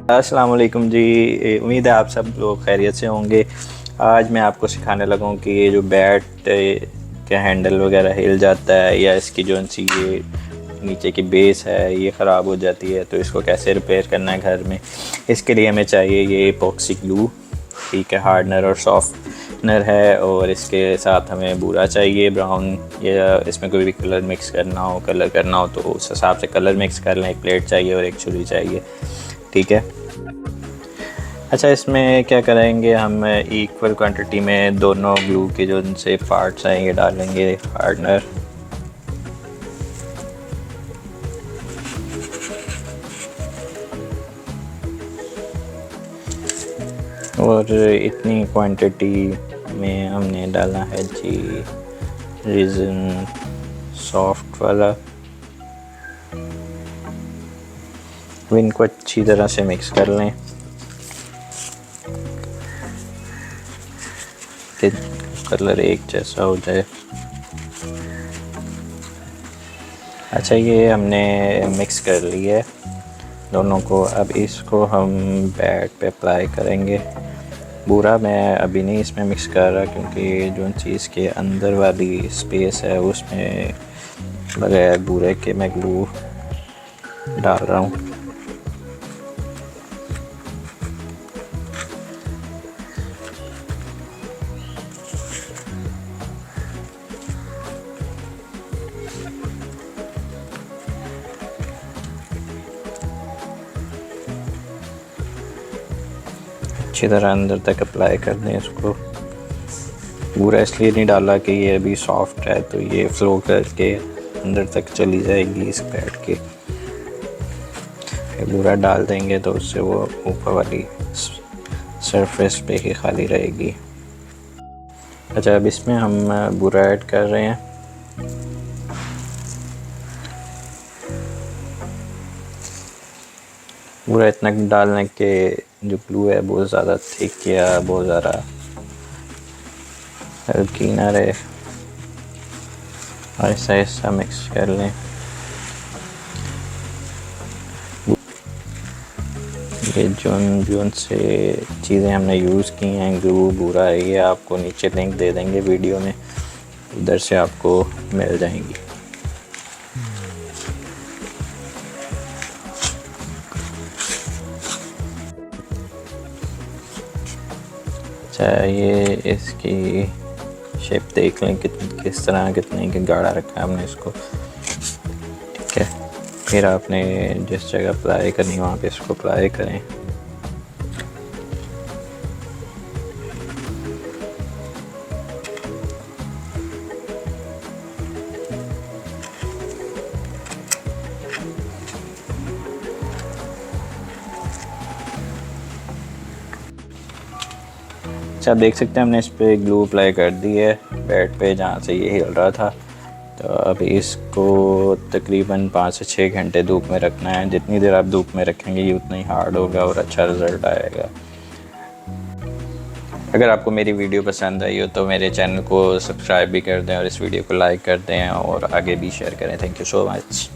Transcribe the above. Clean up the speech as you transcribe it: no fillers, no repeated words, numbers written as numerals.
अस्सलाम वालेकुम जी। उम्मीद है आप सब लोग खैरियत से होंगे। आज मैं आपको सिखाने लगा हूँ कि ये जो बैट के हैंडल वगैरह हिल जाता है या इसकी जो सी ये नीचे की बेस है ये ख़राब हो जाती है, तो इसको कैसे रिपेयर करना है घर में। इसके लिए हमें चाहिए ये एपॉक्सी ग्लू, ठीक है, हार्डनर और सॉफ्टनर है, और इसके साथ हमें बूरा चाहिए ब्राउन, या इसमें कोई भी कलर मिक्स करना हो, कलर करना हो तो उस हिसाब से कलर मिक्स कर लें। एक प्लेट चाहिए और एक छुरी चाहिए, ठीक है। अच्छा, इसमें क्या करेंगे, हम इक्वल क्वांटिटी में दोनों ग्लू के जो उनसे पार्ट्स हैं ये डालेंगे हार्डनर, और इतनी क्वांटिटी में हमने डाला है जी रेज़िन सॉफ्ट वाला। इनको अच्छी तरह से मिक्स कर लें कि कलर एक जैसा हो जाए। अच्छा, ये हमने मिक्स कर लिया है दोनों को। अब इसको हम बैट पे अप्लाई करेंगे। बूरा मैं अभी नहीं इसमें मिक्स कर रहा, क्योंकि जो चीज़ के अंदर वाली स्पेस है उसमें बगैर बूरे के मैं ग्लू डाल रहा हूँ। अच्छी तरह अंदर तक अप्लाई कर दें इसको। पूरा इसलिए नहीं डाला कि ये अभी सॉफ्ट है तो ये फ्लो करके अंदर तक चली जाएगी इस बैट के। पूरा डाल देंगे तो उससे वो ऊपर वाली सरफेस पे ही खाली रहेगी। अच्छा, अब इसमें हम बूरा ऐड कर रहे हैं। पूरा इतना डालने के जो ग्लू है बहुत ज़्यादा थिक या बहुत ज़्यादा हल्की ना रहे, ऐसा ऐसा मिक्स कर लें। ये जोन से चीज़ें हमने यूज़ की हैं, ग्लू बूरा है, ये आपको नीचे लिंक दे देंगे वीडियो में, उधर से आपको मिल जाएंगी। अच्छा, ये इसकी शेप देख लें किस तरह कितने के गाढ़ा रखा है हमने इसको, ठीक है। फिर आपने जिस जगह अप्लाई करनी वहाँ पे इसको अप्लाई करें। अच्छा, आप देख सकते हैं हमने इस पर ग्लू अप्लाई कर दी है बैट पे जहाँ से ये हिल रहा था। तो अब इसको तकरीबन 5 से 6 घंटे धूप में रखना है। जितनी देर आप धूप में रखेंगे ये उतना ही हार्ड होगा और अच्छा रिज़ल्ट आएगा। अगर आपको मेरी वीडियो पसंद आई हो तो मेरे चैनल को सब्सक्राइब भी कर दें और इस वीडियो को लाइक कर दें और आगे भी शेयर करें। Thank you so much.